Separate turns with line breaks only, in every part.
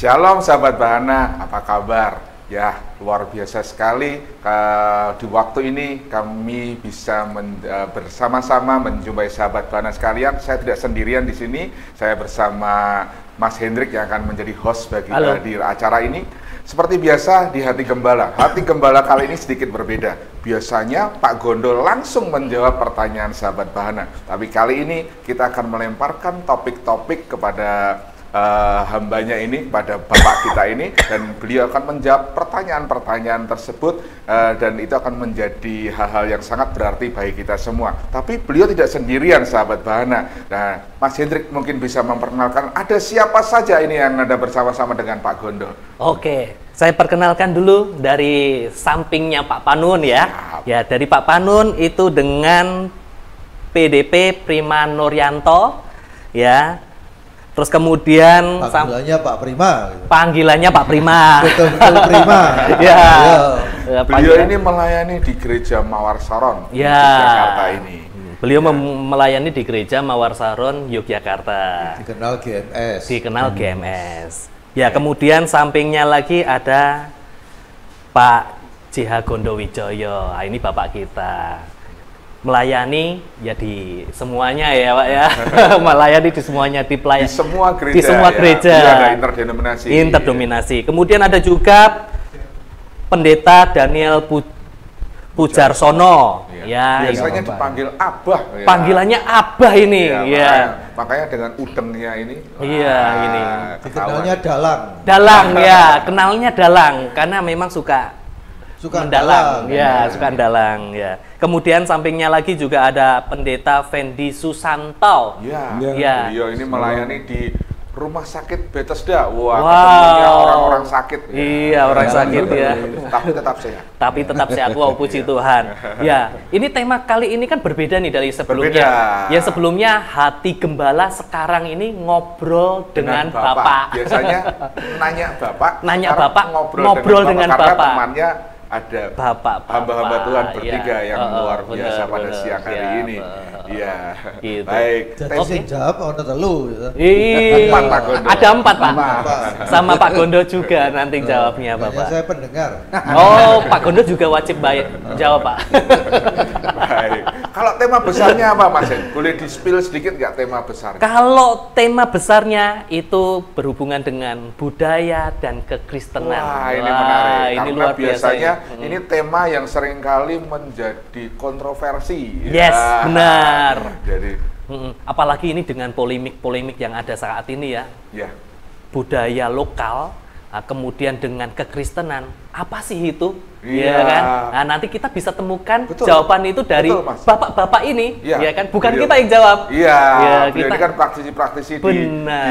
Shalom sahabat Bahana, apa kabar? Ya, luar biasa sekali di waktu ini kami bisa bersama-sama menjumpai sahabat Bahana sekalian. Saya tidak sendirian di sini, saya bersama Mas Hendrik yang akan menjadi host bagi di acara ini. Seperti biasa di Hati Gembala. Hati Gembala kali ini sedikit berbeda. Biasanya Pak Gondo langsung menjawab pertanyaan sahabat Bahana. Tapi kali ini kita akan melemparkan topik-topik kepada hambanya ini, pada Bapak kita ini, dan beliau akan menjawab pertanyaan-pertanyaan tersebut, dan itu akan menjadi hal-hal yang sangat berarti bagi kita semua. Tapi beliau tidak sendirian sahabat Bahana. Nah, Mas Hendrik mungkin bisa memperkenalkan ada siapa saja ini yang ada bersama-sama dengan Pak Gondo.
Oke, saya perkenalkan dulu dari sampingnya Pak Panun ya. Ya, dari Pak Panun itu dengan PDP Prima Nuryanto ya. Terus kemudian
panggilannya Pak Prima.
Panggilannya Pak Prima.
Betul Prima.
Ya.
Beliau ini melayani di Gereja Mawar Saron Yogyakarta ini.
Beliau melayani di Gereja Mawar Saron Yogyakarta.
Dikenal GMS.
Dikenal GMS. Ya, kemudian sampingnya lagi ada Pak JH Gondowijoyo. Nah, ini Bapak kita. Melayani ya di semuanya ya Pak ya. Melayani di semuanya, di
semua gereja.
Di semua gereja.
Ya, ada interdenominasi.
Interdominasi. Kemudian ada juga Pendeta Daniel Pujarsono.
Ya, biasanya dipanggil Abah. Ya.
Panggilannya Abah ini. Ya.
Makanya dengan udengnya ini.
Iya, ini.
Dikenalnya Dalang.
Dalang ya, kenalnya Dalang karena memang suka mendalang, ya, suka dalang, ya. Kemudian sampingnya lagi juga ada Pendeta Fendi Susanto.
Ya. Beliau ini melayani di Rumah Sakit Bethesda. Wah, ketemunya orang-orang sakit.
Ya. Iya, orang sakit ya.
Tapi tetap sehat.
Tapi tetap sehat. Wow, puji Tuhan. Ya, ini tema kali ini kan berbeda nih dari sebelumnya. Yang sebelumnya Hati Gembala, sekarang ini ngobrol dengan Bapak.
Biasanya nanya Bapak.
Nanya Bapak, ngobrol dengan
Bapak.
Bapak.
Temannya ada hamba-hamba Tuhan bertiga yang luar biasa pada siang hari ini. Iya.
Gitu. Baik. Jadi jawab ono telu gitu.
Empat Pak Gondo. Ada 4 Pak. Sama Pak Gondo juga nanti jawabnya Bapak.
Saya pendengar.
Oh, Pak Gondo juga wajib jawab Pak.
Baik. Kalau tema besarnya apa Mas? Boleh di-spill sedikit nggak tema besarnya?
Kalau tema besarnya itu berhubungan dengan budaya dan kekristenan.
Wah, ini menarik.
Ini
karena
luar
biasanya ini tema yang seringkali menjadi kontroversi.
Yes,
ya.
benar.
Jadi,
apalagi ini dengan polemik-polemik yang ada saat ini ya.
Ya.
Budaya lokal, kemudian dengan kekristenan, apa sih itu? Iya kan? Nah, nanti kita bisa temukan jawaban itu dari bapak-bapak ini, ya kan? Bukan kita yang jawab.
Iya, ya, kita ini kan praktisi-praktisi di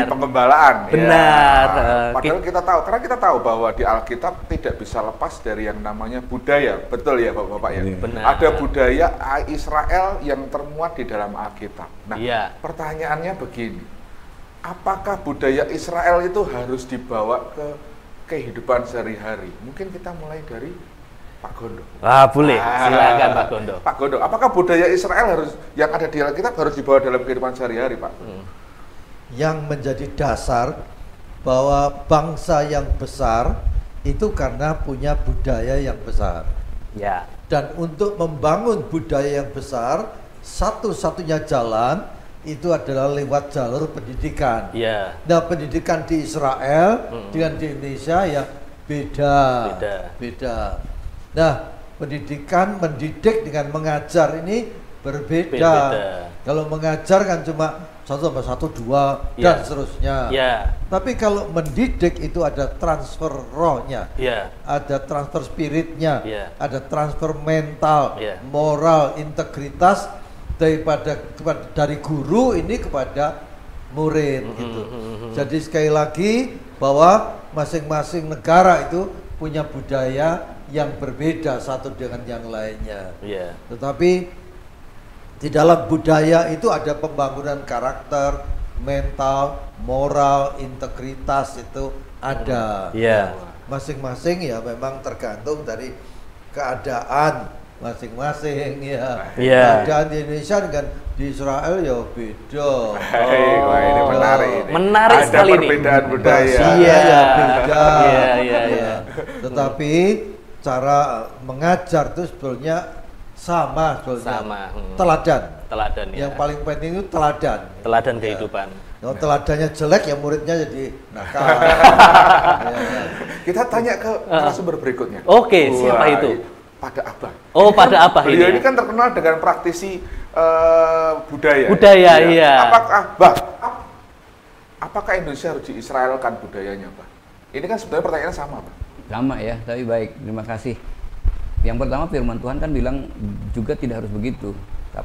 penggembalaan.
Benar.
Ya. Padahal kita tahu, karena kita tahu bahwa di Alkitab tidak bisa lepas dari yang namanya budaya. Betul ya Bapak-bapak ya?
Benar.
Ada budaya Israel yang termuat di dalam Alkitab. Nah, pertanyaannya begini. Apakah budaya Israel itu harus dibawa ke kehidupan sehari-hari? Mungkin kita mulai dari Pak Gondo.
Boleh, silakan Pak Gondo.
Pak Gondo, apakah budaya Israel yang ada di Alkitab harus dibawa dalam kehidupan sehari-hari, Pak?
Yang menjadi dasar bahwa bangsa yang besar itu karena punya budaya yang besar.
Ya.
Dan untuk membangun budaya yang besar, satu-satunya jalan itu adalah lewat jalur pendidikan.
Yeah.
Nah, pendidikan di Israel dengan di Indonesia ya beda. Nah, mendidik dengan mengajar ini berbeda. Kalau mengajar kan cuma 1+1 2 dan seterusnya. Tapi kalau mendidik itu ada transfer rohnya, ada transfer spiritnya, ada transfer mental, moral, integritas dari guru ini kepada murid gitu. Jadi sekali lagi bahwa masing-masing negara itu punya budaya yang berbeda satu dengan yang lainnya. Tetapi di dalam budaya itu ada pembangunan karakter, mental, moral, integritas itu ada. Masing-masing ya memang tergantung dari keadaan masing-masing ya.
Iya.
Keadaan di Indonesia dengan di Israel ya beda.
Wah, ini menarik ini.
Menarik
Ada
sekali ini.
perbedaan budaya.
Iya, ya beda.
Iya.
Tetapi cara mengajar itu sebetulnya sama sebetulnya.
Sama. Teladan ya.
Yang paling penting itu teladan.
Teladan kehidupan.
Kalau teladannya jelek ya muridnya jadi nakal.
Kita tanya ke narasumber berikutnya.
Oke, siapa itu?
Pada Abah.
Oh, Pada Abah ini.
Beliau ini kan terkenal dengan praktisi budaya.
Budaya, iya.
Apakah Indonesia harus diisraelkan budayanya, Pak? Ini kan sebenarnya pertanyaannya sama, Pak.
Sama ya, tapi baik. Terima kasih. Yang pertama firman Tuhan kan bilang juga tidak harus begitu.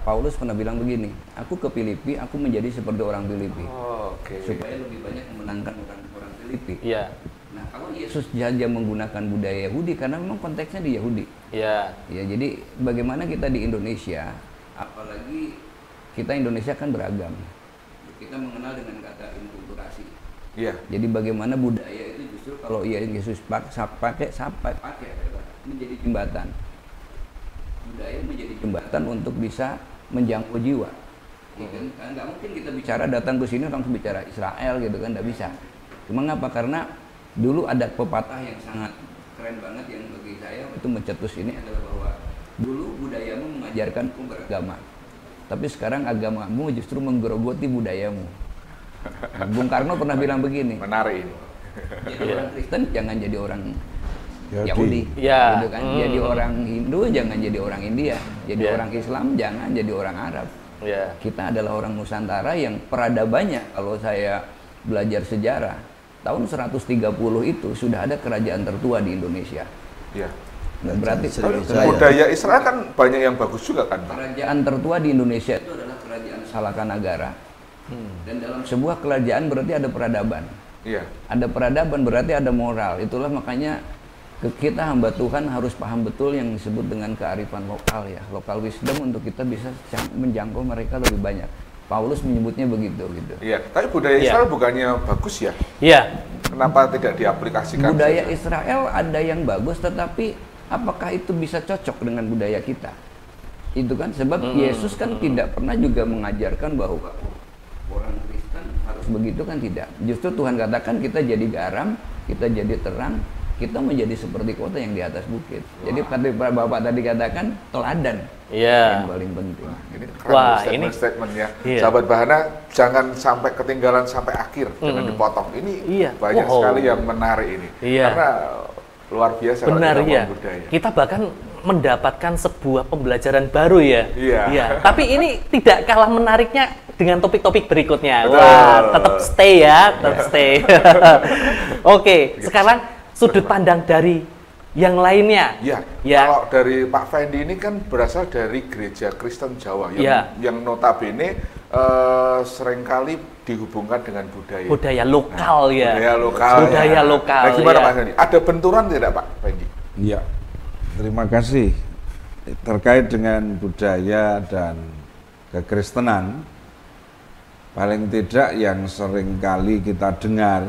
Paulus pernah bilang begini, aku ke Filipi, aku menjadi seperti orang Filipi, supaya lebih banyak memenangkan orang Filipi.
Iya.
Nah, kalau Yesus saja menggunakan budaya Yahudi, karena memang konteksnya di Yahudi.
Iya.
Ya, jadi bagaimana kita di Indonesia, apalagi kita Indonesia kan beragam. Kita mengenal dengan kata inkulturasi.
Iya.
Jadi bagaimana budaya itu justru kalau Yesus pakai menjadi jembatan. Budaya menjadi jembatan untuk bisa menjangkau jiwa. Ya kan? Karena nggak mungkin kita bicara datang ke sini langsung bicara Israel gitu kan, nggak bisa. Cuma ngapa? Karena dulu ada pepatah yang sangat keren banget yang bagi saya itu mencetus ini adalah bahwa dulu budayamu mengajarkanku beragama, tapi sekarang agamamu justru menggerogoti budayamu. Bung Karno pernah bilang begini.
Menarik ini.
Jadi orang Kristen jangan jadi orang Yahudi,
ya.
Gitu kan? Jadi orang Hindu jangan jadi orang India, jadi orang Islam jangan jadi orang Arab.
Ya.
Kita adalah orang Nusantara yang peradabannya, kalau saya belajar sejarah, tahun 130 itu sudah ada kerajaan tertua di Indonesia.
Ya.
Nah, berarti
budaya Israel kan banyak yang bagus juga kan, Pak?
Kerajaan tertua di Indonesia itu adalah kerajaan Salakanagara. Dan dalam sebuah kerajaan berarti ada peradaban.
Iya.
Ada peradaban berarti ada moral. Itulah makanya kita hamba Tuhan harus paham betul yang disebut dengan kearifan lokal ya, local wisdom untuk kita bisa menjangkau mereka lebih banyak. Paulus menyebutnya begitu gitu.
Iya, tapi budaya Israel bukannya bagus ya?
Iya.
Kenapa tidak diaplikasikan?
Budaya
saja?
Israel ada yang bagus, tetapi apakah itu bisa cocok dengan budaya kita? Itu kan sebab Yesus kan tidak pernah juga mengajarkan bahwa orang Kristen harus begitu kan tidak. Justru Tuhan katakan kita jadi garam, kita jadi terang, kita menjadi seperti kota yang di atas bukit. Jadi Bapak tadi katakan teladan yang paling penting.
Ini keren statement ya. Sahabat Bahana, jangan sampai ketinggalan sampai akhir dengan dipotong. Ini banyak sekali yang menarik ini. Karena luar biasa.
Benar ya. Kita bahkan mendapatkan sebuah pembelajaran baru ya. Iya. Tapi ini tidak kalah menariknya dengan topik-topik berikutnya. Wah, tetap stay ya, tetap stay. Oke, sekarang sudut pandang dari yang lainnya.
Kalau dari Pak Fendi ini kan berasal dari gereja Kristen Jawa yang notabene seringkali dihubungkan dengan budaya
lokal
Budaya lokal. Nah, gimana Pak Fendi? Ada benturan tidak Pak Fendi?
Iya. Terima kasih. Terkait dengan budaya dan kekristenan, paling tidak yang seringkali kita dengar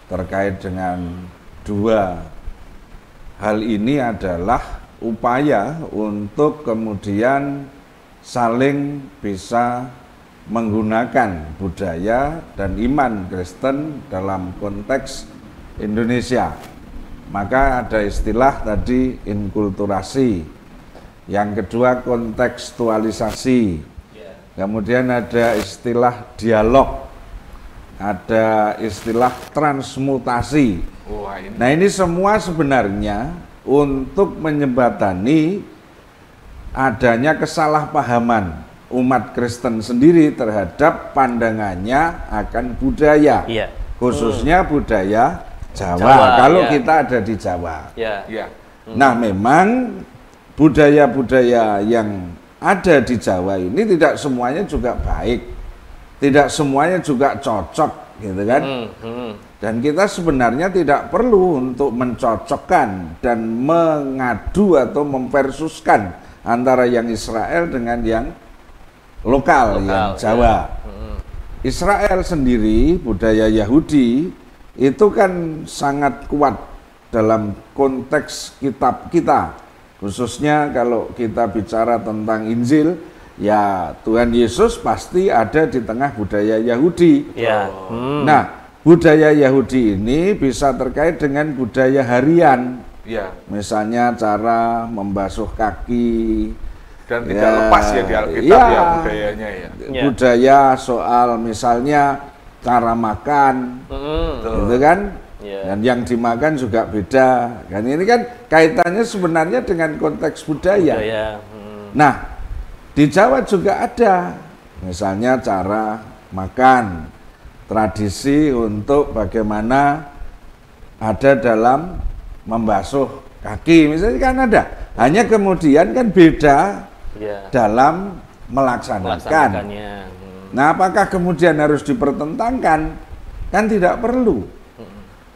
terkait dengan dua hal ini adalah upaya untuk kemudian saling bisa menggunakan budaya dan iman Kristen dalam konteks Indonesia. Maka ada istilah tadi inkulturasi, yang kedua kontekstualisasi, kemudian ada istilah dialog, ada istilah transmutasi. Nah ini semua sebenarnya untuk menjembatani adanya kesalahpahaman umat Kristen sendiri terhadap pandangannya akan budaya, khususnya budaya Jawa kalau kita ada di Jawa. Nah memang budaya-budaya yang ada di Jawa ini tidak semuanya juga baik, tidak semuanya juga cocok gitu kan. Dan kita sebenarnya tidak perlu untuk mencocokkan dan mengadu atau memversuskan antara yang Israel dengan yang lokal yang Jawa. Israel sendiri, budaya Yahudi itu kan sangat kuat dalam konteks kitab kita Khususnya kalau kita bicara tentang Injil, ya Tuhan Yesus pasti ada di tengah budaya Yahudi.
Ya.
Nah, budaya Yahudi ini bisa terkait dengan budaya harian.
Ya.
Misalnya cara membasuh kaki.
Dan tidak lepas ya di Alkitab ya budayanya ya.
Budaya soal misalnya cara makan, gitu kan? Dan yang dimakan juga beda. Kan ini kan kaitannya sebenarnya dengan konteks budaya. Nah, di Jawa juga ada, misalnya cara makan, tradisi untuk bagaimana ada dalam membasuh kaki, misalnya kan ada. Hanya kemudian kan beda dalam melaksanakan. Nah, apakah kemudian harus dipertentangkan? Kan tidak perlu.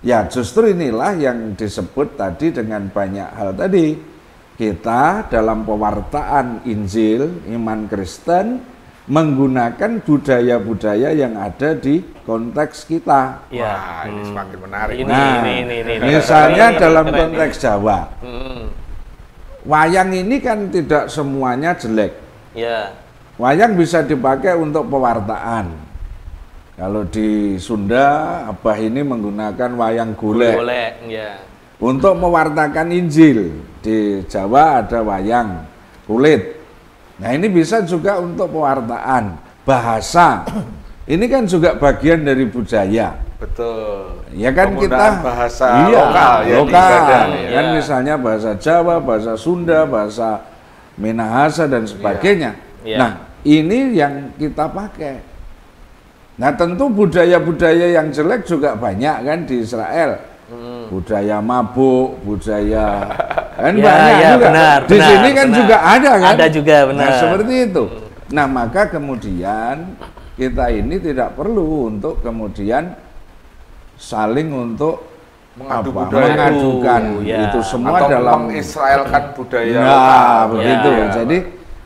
Ya, justru inilah yang disebut tadi dengan banyak hal tadi. Kita dalam pewartaan Injil, iman Kristen, menggunakan budaya-budaya yang ada di konteks kita.
Wah, ini semakin menarik.
Misalnya dalam konteks Jawa, wayang ini kan tidak semuanya jelek. Wayang bisa dipakai untuk pewartaan. Kalau di Sunda, Abah ini menggunakan wayang golek. Untuk mewartakan Injil. Di Jawa ada wayang kulit. Nah, ini bisa juga untuk pewartaan. Bahasa. Ini kan juga bagian dari budaya.
Betul.
Ya kan kita
bahasa lokal ya.
Lokal. Kan misalnya bahasa Jawa, bahasa Sunda, bahasa Minahasa dan sebagainya. Nah, ini yang kita pakai. Nah, tentu budaya-budaya yang jelek juga banyak kan di Israel. Budaya mabuk, budaya kan banyak juga. Di sini kan juga ada kan?
Ada juga, benar.
Nah, seperti itu. Nah, maka kemudian kita ini tidak perlu untuk kemudian saling untuk mengadukan itu semua
atau
dalam
mengisraelkan budaya
lokal. Begitu. Jadi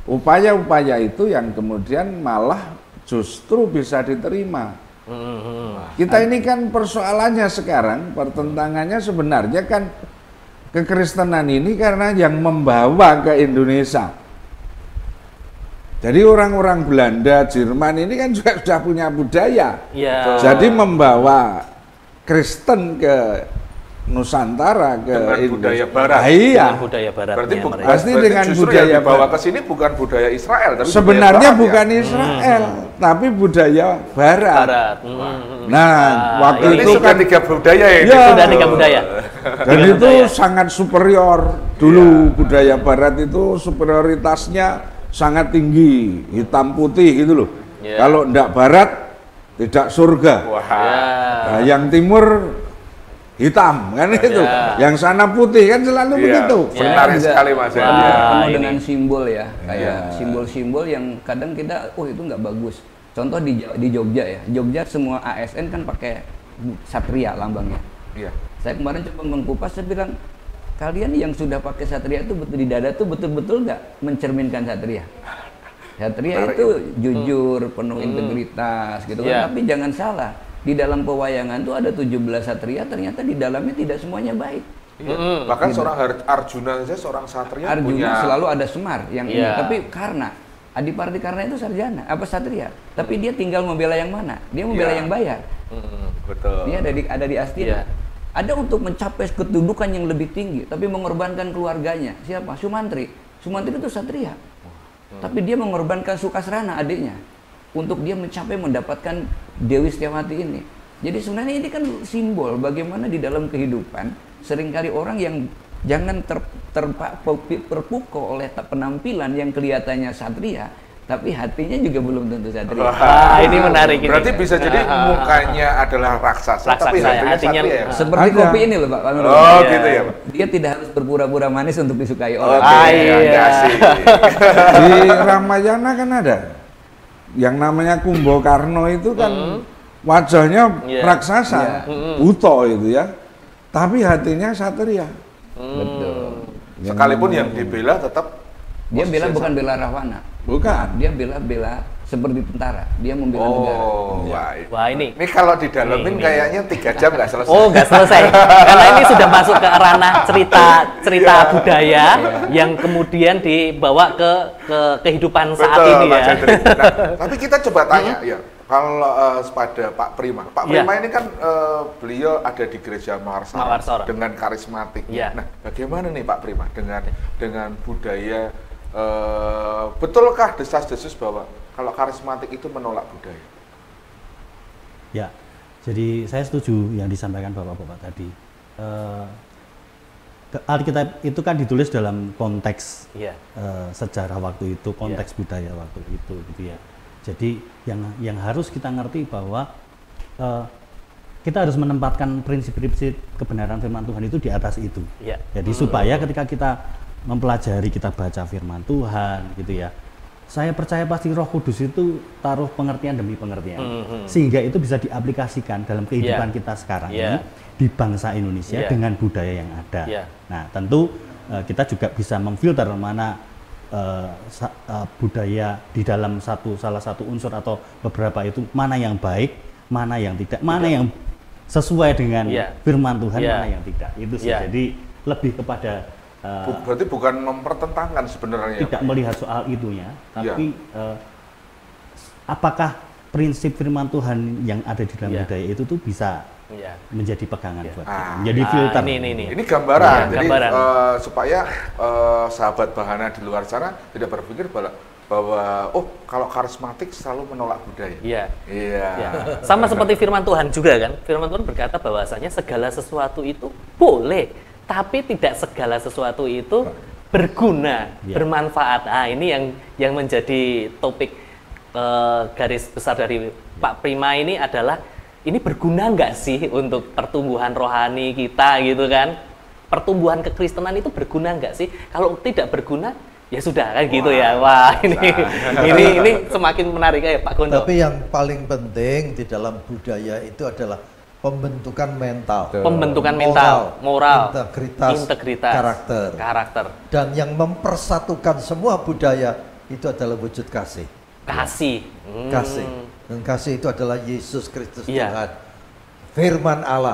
upaya-upaya itu yang kemudian malah justru bisa diterima. Kita ini kan persoalannya sekarang, pertentangannya sebenarnya kan kekristenan ini karena yang membawa ke Indonesia. Jadi orang-orang Belanda, Jerman ini kan juga sudah punya budaya. Jadi membawa Kristen ke Nusantara, ke
budaya Barat.
Iya.
Budaya Barat.
Berarti
pasti dengan budaya
yang dibawa ke sini bukan budaya Israel, tapi
sebenarnya bukan Israel, tapi budaya Barat. Nah, waktu itu kan
3 budaya ya.
Sudah 3 budaya.
Dan itu sangat superior. Dulu budaya Barat itu superioritasnya sangat tinggi, hitam putih gitu loh. Kalau enggak Barat tidak surga. Nah, yang timur hitam kan itu, yang sana putih kan selalu begitu.
Menarik sekali Mas.
Penuh dengan simbol ya, kayak simbol-simbol yang kadang kita, itu nggak bagus. Contoh di Jogja ya, Jogja semua ASN kan pakai satria lambangnya. Saya kemarin coba mengkupas, saya bilang kalian yang sudah pakai satria itu betul di dada tuh betul-betul nggak mencerminkan satria. Satria itu jujur, penuh integritas gitu kan. Tapi jangan salah. Di dalam pewayangan tuh ada 17 satria, ternyata di dalamnya tidak semuanya baik.
Bahkan seorang Arjuna saja seorang satria
Arjuna selalu ada Semar yang ini, tapi karena Adiparti karena itu sarjana, satria. Tapi dia tinggal membela yang mana? Dia membela yang bayar.
Betul.
Dia ada di Astina. Ada untuk mencapai kedudukan yang lebih tinggi, tapi mengorbankan keluarganya. Siapa? Sumantri. Sumantri itu satria. Tapi dia mengorbankan Sukasrana adiknya untuk dia mencapai mendapatkan Dewi Setiawati ini. Jadi sebenarnya ini kan simbol bagaimana di dalam kehidupan seringkali orang yang jangan terpukau oleh penampilan yang kelihatannya satria, tapi hatinya juga belum tentu satria.
Ini menarik.
Berarti bisa jadi mukanya adalah raksasa, tapi hatinya satria.
Seperti kopi ini loh Pak.
Gitu ya Pak.
Dia tidak harus berpura-pura manis untuk disukai orang.
Di Ramayana kan ada yang namanya Kumbakarna itu kan wajahnya raksasa, buto itu ya, tapi hatinya satria.
Betul.
Sekalipun yang dibela tetap
dia bela bukan bela Rahwana.
Bukan.
Dia bela seperti tentara, dia membela negara.
Wah ini
kalau didalemin kayaknya 3 jam nggak selesai.
Oh nggak selesai, karena ini sudah masuk ke ranah cerita budaya yang kemudian dibawa ke kehidupan saat ini ya.
Nah, tapi kita coba tanya ya, kalau pada Pak Prima ini kan beliau ada di gereja Mawarsara dengan karismatik. Nah, bagaimana nih Pak Prima dengan budaya? Betulkah desas-desus bahwa kalau karismatik itu menolak budaya?
Ya, jadi saya setuju yang disampaikan Bapak-Bapak tadi. Alkitab itu kan ditulis dalam konteks sejarah waktu itu, konteks budaya waktu itu, gitu ya. Jadi yang harus kita ngerti bahwa kita harus menempatkan prinsip-prinsip kebenaran firman Tuhan itu di atas itu. Jadi supaya ketika kita mempelajari, kita baca firman Tuhan gitu ya, saya percaya pasti Roh Kudus itu taruh pengertian demi pengertian, sehingga itu bisa diaplikasikan dalam kehidupan kita sekarang ini di bangsa Indonesia dengan budaya yang ada. Nah tentu kita juga bisa memfilter mana budaya di dalam salah satu unsur atau beberapa itu, mana yang baik, mana yang tidak, mana yang sesuai dengan firman Tuhan, mana yang tidak. Itu sih. Jadi lebih kepada
berarti bukan mempertentangkan sebenarnya.
Tidak melihat soal itunya, tapi apakah prinsip firman Tuhan yang ada di dalam budaya itu tuh bisa menjadi pegangan buat kita, menjadi filter.
Ini gambaran. Jadi supaya sahabat Bahana di luar sana tidak berpikir bahwa kalau karismatik selalu menolak budaya.
Sama seperti firman Tuhan juga kan. Firman Tuhan berkata bahwasanya segala sesuatu itu boleh, tapi tidak segala sesuatu itu berguna, bermanfaat. Nah, ini yang menjadi topik garis besar dari Pak Prima ini adalah, ini berguna nggak sih untuk pertumbuhan rohani kita gitu kan? Pertumbuhan kekristenan itu berguna nggak sih? Kalau tidak berguna, ya sudah kan gitu ya. Wah, ini semakin menarik ya Pak Gondo.
Tapi yang paling penting di dalam budaya itu adalah pembentukan mental,
moral,
integritas, karakter. Dan yang mempersatukan semua budaya itu adalah wujud kasih.
Kasih.
Dan kasih itu adalah Yesus Kristus Tuhan. Firman Allah.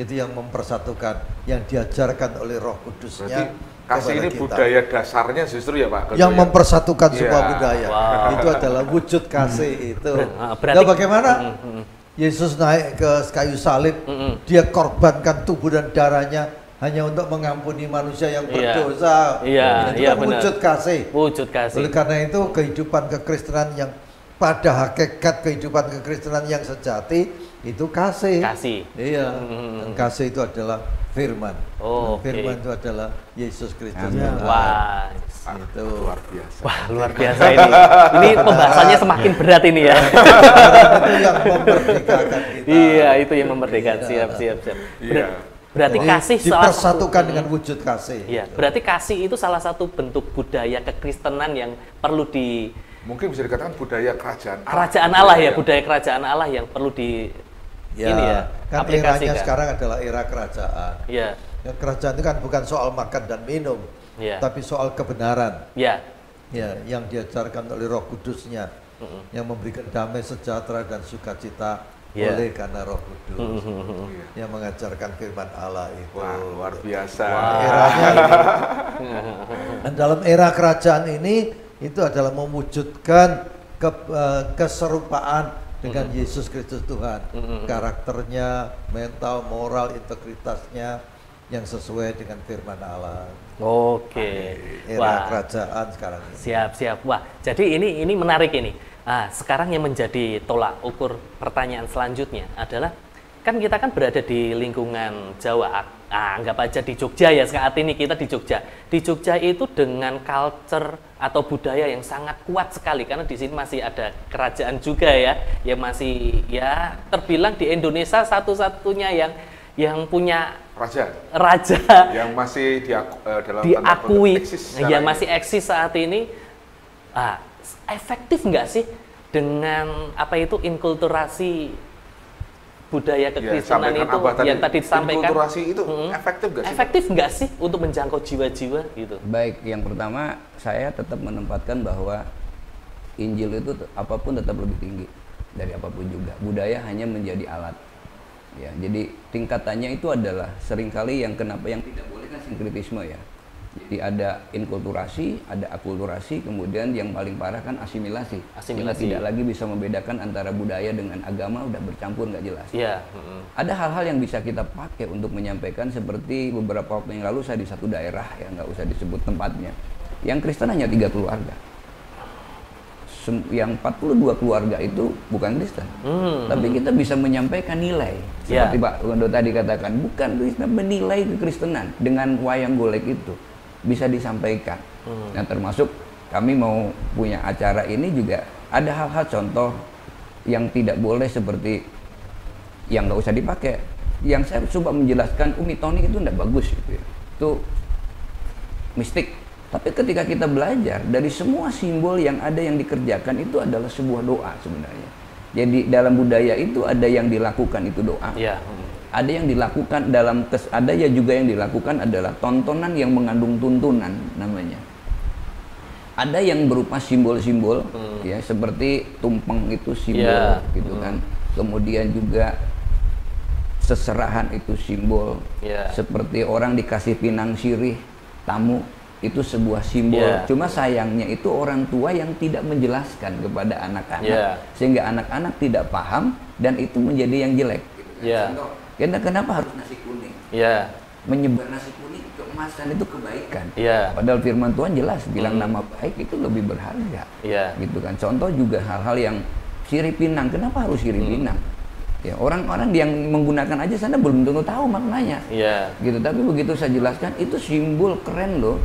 Itu yang mempersatukan, yang diajarkan oleh Roh Kudus-Nya.
Kasih ini kita. Budaya dasarnya justru ya Pak.
Yang mempersatukan semua budaya. Itu adalah wujud kasih itu. Nah, bagaimana? Yesus naik ke kayu salib, dia korbankan tubuh dan darahnya hanya untuk mengampuni manusia yang berdosa. Itu kan wujud kasih. Oleh karena itu kehidupan kekristenan yang pada hakikat kehidupan kekristenan yang sejati itu kasih. Dan kasih itu adalah firman. Firman itu adalah Yesus Kristus.
Wah,
itu
luar biasa.
Wah, luar biasa ini. Ini pembahasannya semakin berat ini ya.
Itu yang memerdekakan kita.
Iya, itu yang memerdekakan. Siap. Berarti kasih
dipersatukan dengan wujud kasih.
Iya, berarti kasih itu salah satu bentuk budaya kekristenan yang perlu
mungkin bisa dikatakan budaya kerajaan
Allah ya, budaya kerajaan Allah yang perlu
kan eranya sekarang adalah era kerajaan. Kerajaan itu kan bukan soal makan dan minum, tapi soal kebenaran. Yang diajarkan oleh Roh Kudus-Nya, yang memberikan damai, sejahtera dan sukacita oleh karena Roh Kudus, yang mengajarkan firman Allah itu.
Luar biasa.
Eranya ini. Dan dalam era kerajaan ini itu adalah mewujudkan keserupaan dengan Yesus Kristus Tuhan, karakternya, mental, moral, integritasnya yang sesuai dengan firman Allah. Era kerajaan sekarang ini.
Siap. Wah, jadi ini menarik ini. Sekarang yang menjadi tolak ukur pertanyaan selanjutnya adalah, kan kita kan berada di lingkungan Jawa. Anggap aja di Jogja ya, saat ini kita di Jogja. Di Jogja itu dengan culture atau budaya yang sangat kuat sekali, karena di sini masih ada kerajaan juga ya, yang masih terbilang di Indonesia satu-satunya yang punya raja
yang masih
diakui, yang masih eksis saat ini. Efektif nggak sih dengan inkulturasi budaya kekristenan itu yang tadi disampaikan?
Inkulturasi itu efektif nggak sih?
Efektif nggak sih untuk menjangkau jiwa-jiwa gitu?
Baik, yang pertama saya tetap menempatkan bahwa Injil itu apapun tetap lebih tinggi dari apapun juga. Budaya hanya menjadi alat. Ya, jadi tingkatannya itu adalah seringkali yang kenapa yang tidak boleh kan sinkretisme ya. Jadi ada inkulturasi, ada akulturasi, kemudian yang paling parah kan asimilasi. Kita tidak lagi bisa membedakan antara budaya dengan agama, udah bercampur nggak jelas.
Iya.
Ada hal-hal yang bisa kita pakai untuk menyampaikan, seperti beberapa waktu yang lalu saya di satu daerah, ya nggak usah disebut tempatnya, yang Kristen hanya 3 keluarga. Yang 42 keluarga itu bukan Kristen, tapi kita bisa menyampaikan nilai seperti Pak Gondo tadi katakan, bukan Kristen, menilai kekristenan dengan wayang golek itu bisa disampaikan. Nah, termasuk kami mau punya acara ini juga ada hal-hal contoh yang tidak boleh, seperti yang nggak usah dipakai. Yang saya coba menjelaskan umitonik itu tidak bagus gitu ya, itu mistik. Tapi ketika kita belajar dari semua simbol yang ada yang dikerjakan itu adalah sebuah doa sebenarnya. Jadi dalam budaya itu ada yang dilakukan itu doa. Ada yang dilakukan ada ya juga yang dilakukan adalah tontonan yang mengandung tuntunan namanya. Ada yang berupa simbol-simbol ya, seperti tumpeng itu simbol gitu kan. Kemudian juga seserahan itu simbol. Seperti orang dikasih pinang sirih tamu, itu sebuah simbol. Cuma sayangnya itu orang tua yang tidak menjelaskan kepada anak-anak, sehingga anak-anak tidak paham dan itu menjadi yang jelek. Karena kenapa harus nasi kuning? Menyebar nasi kuning, keemasan itu kebaikan. Padahal firman Tuhan jelas bilang nama baik itu lebih berharga. Gitu kan. Contoh juga hal-hal yang sirih pinang. Kenapa harus sirih pinang? Ya, orang-orang yang menggunakan aja sana belum tentu tahu maknanya. Gitu. Tapi begitu saya jelaskan, itu simbol keren loh.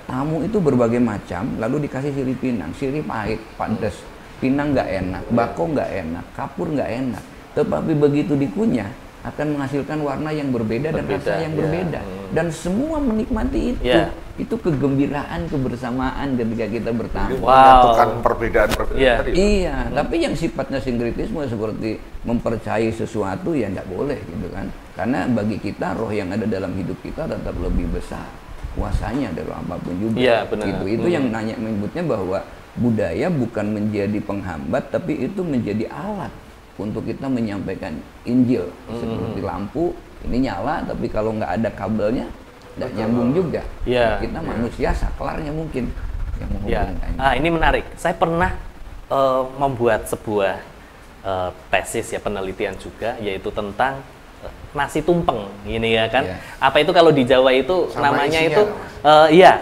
Tamu itu berbagai macam, lalu dikasih sirih pinang, sirih pahit, pedas, pinang nggak enak, bako nggak enak, kapur nggak enak. Tetapi begitu dikunyah akan menghasilkan warna yang berbeda dan rasa yang berbeda. Dan semua menikmati itu. Itu kegembiraan, kebersamaan ketika kita bertamu.
Menyatukan perbedaan-perbedaan tadi.
Iya, tapi yang sifatnya sinkretisme seperti mempercayai sesuatu ya nggak boleh gitu kan. Karena bagi kita roh yang ada dalam hidup kita tetap lebih besar kuasanya dari apapun juga. Itu yang menyebutnya bahwa budaya bukan menjadi penghambat, tapi itu menjadi alat untuk kita menyampaikan Injil. Seperti lampu ini nyala, tapi kalau nggak ada kabelnya nggak nyambung juga. Kita manusia saklarnya mungkin yang menghubungkan.
Ini menarik. Saya pernah membuat sebuah tesis ya, penelitian juga, yaitu tentang nasi tumpeng ini ya kan. Apa itu kalau di Jawa itu sama namanya itu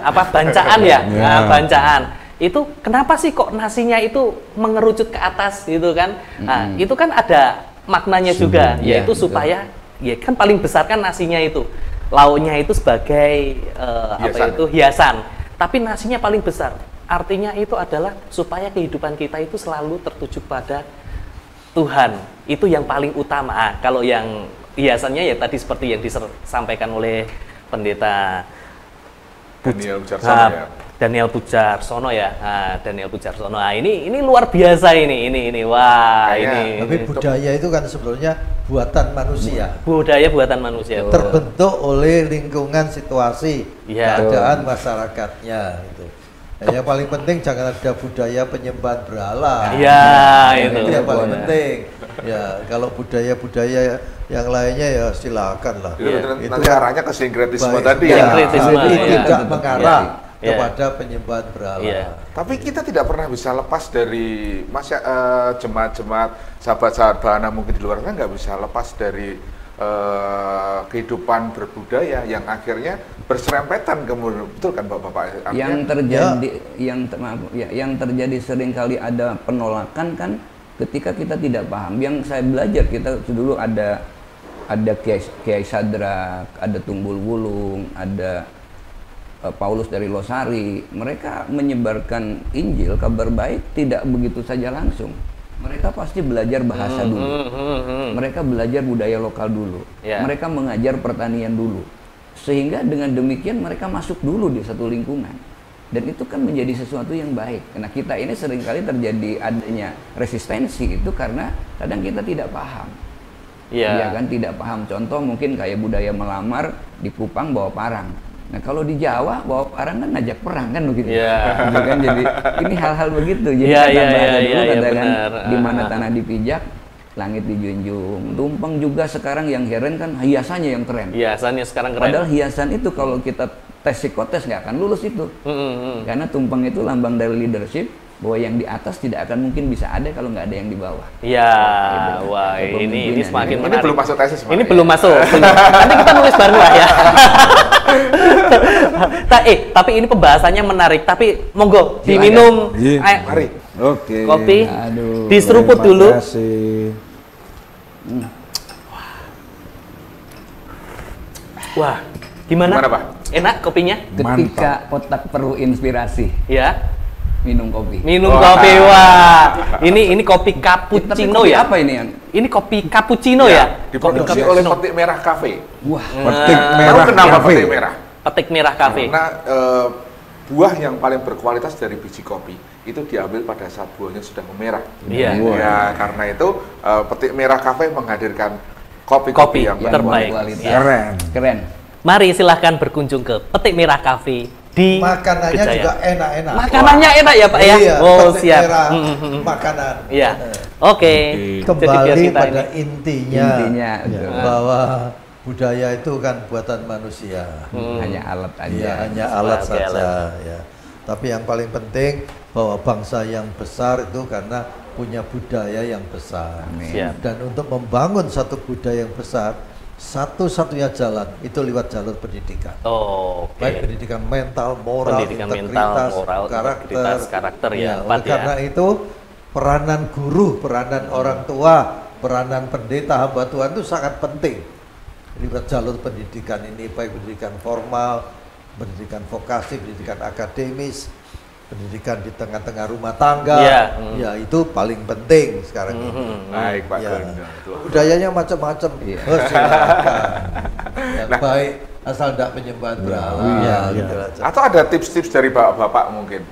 bancaan ya. Bancaan. Itu kenapa sih kok nasinya itu mengerucut ke atas gitu kan? Itu kan ada maknanya juga, yaitu supaya ya kan paling besar kan nasinya itu. Lauknya itu sebagai hiasan. Tapi nasinya paling besar. Artinya itu adalah supaya kehidupan kita itu selalu tertuju pada Tuhan. Itu yang paling utama. Kalau yang hiasannya ya tadi seperti yang disampaikan oleh pendeta Daniel Pujarsono ya. Daniel Pujarsono. Ini luar biasa ini. Wah, ini.
Tapi budaya itu kan sebenarnya buatan manusia.
Budaya buatan manusia.
Terbentuk oleh lingkungan, situasi, keadaan masyarakatnya itu. Yang paling penting jangan ada budaya penyembahan berhala. Itu yang paling penting. Ya, kalau budaya-budaya yang lainnya ya silakan lah.
Itu arahnya ke sinkretisme tadi
tidak mengarah kepada penyembahan berhala.
Tapi kita tidak pernah bisa lepas dari jemaat-jemaat, sahabat-sahabat Bahana mungkin di luar sana nggak bisa lepas dari kehidupan berbudaya yang akhirnya berserempetan kemudian, betul kan Bapak?
Yang terjadi seringkali ada penolakan kan ketika kita tidak paham. Yang saya belajar, kita dulu ada Kiai Sadrak, ada Tunggul Wulung, ada Paulus dari Losari. Mereka menyebarkan Injil, kabar baik tidak begitu saja langsung. Mereka pasti belajar bahasa dulu. Mereka belajar budaya lokal dulu. Mereka mengajar pertanian dulu. Sehingga dengan demikian mereka masuk dulu di satu lingkungan. Dan itu kan menjadi sesuatu yang baik. Nah, kita ini seringkali terjadi adanya resistensi itu karena kadang kita tidak paham. Ya kan, tidak paham. Contoh mungkin kayak budaya melamar di Kupang bawa parang. Nah kalau di Jawa bawa parang kan ngajak perang kan begitu. Gitu kan, jadi ini hal-hal begitu. Jadi katakan di mana tanah dipijak, langit dijunjung. Tumpeng juga sekarang yang heran kan hiasannya yang keren.
Hiasannya sekarang keren.
Padahal hiasan itu kalau kita tes psikotes nggak akan lulus itu. Karena tumpeng itu lambang dari leadership, bahwa yang di atas tidak akan mungkin bisa ada kalau nggak ada yang di bawah.
Iya, wah ini semakin menarik.
Ini belum masuk tesis.
Ini belum masuk. Nanti kita nulis bareng lah ya. Tapi ini pembahasannya menarik. Tapi monggo diminum.
Mari.
Oke.
Kopi. Diseruput dulu.
Terima kasih.
Wah, gimana Pak? Enak kopinya?
Ketika otak perlu inspirasi.
Ya.
Minum kopi.
Kopi, wah. Ini kopi cappuccino ya?
Apa ini yang?
Ini kopi cappuccino ya?
Diproduksi oleh Petik Merah Cafe.
Wah.
Petik Merah
kenapa
Cafe.
Petik Merah?
Petik Merah Cafe.
Karena buah yang paling berkualitas dari biji kopi itu diambil pada saat buahnya sudah memerah.
Iya.
Ya, karena itu Petik Merah Cafe menghadirkan kopi yang
terbaik.
Keren.
Mari silahkan berkunjung ke Petik Merah Cafe di
makanannya
Gejaya.
juga enak-enak.
Makanannya enak ya Pak ya?
Iya,
Siap.
Makanan.
Iya. Oke.
Kembali pada intinya
ya,
bahwa budaya itu kan buatan manusia.
Hanya alat aja.
Ya, hanya alat saja. Ya. Tapi yang paling penting bahwa bangsa yang besar itu karena punya budaya yang besar.
Siap.
Dan untuk membangun satu budaya yang besar, satu-satunya jalan itu lewat jalur pendidikan. Baik pendidikan mental, moral,
karakter ya.
Oleh karena itu peranan guru, peranan orang tua, peranan pendeta, hamba Tuhan itu sangat penting. Lewat jalur pendidikan ini, baik pendidikan formal, pendidikan vokasi, pendidikan akademis, pendidikan di tengah-tengah rumah tangga, ya itu paling penting sekarang ini.
Baik Pak
Gondo. Budayanya macam-macam. Silakan. Yang baik asal tidak menyembah berhala.
Atau ada tips-tips dari bapak-bapak mungkin.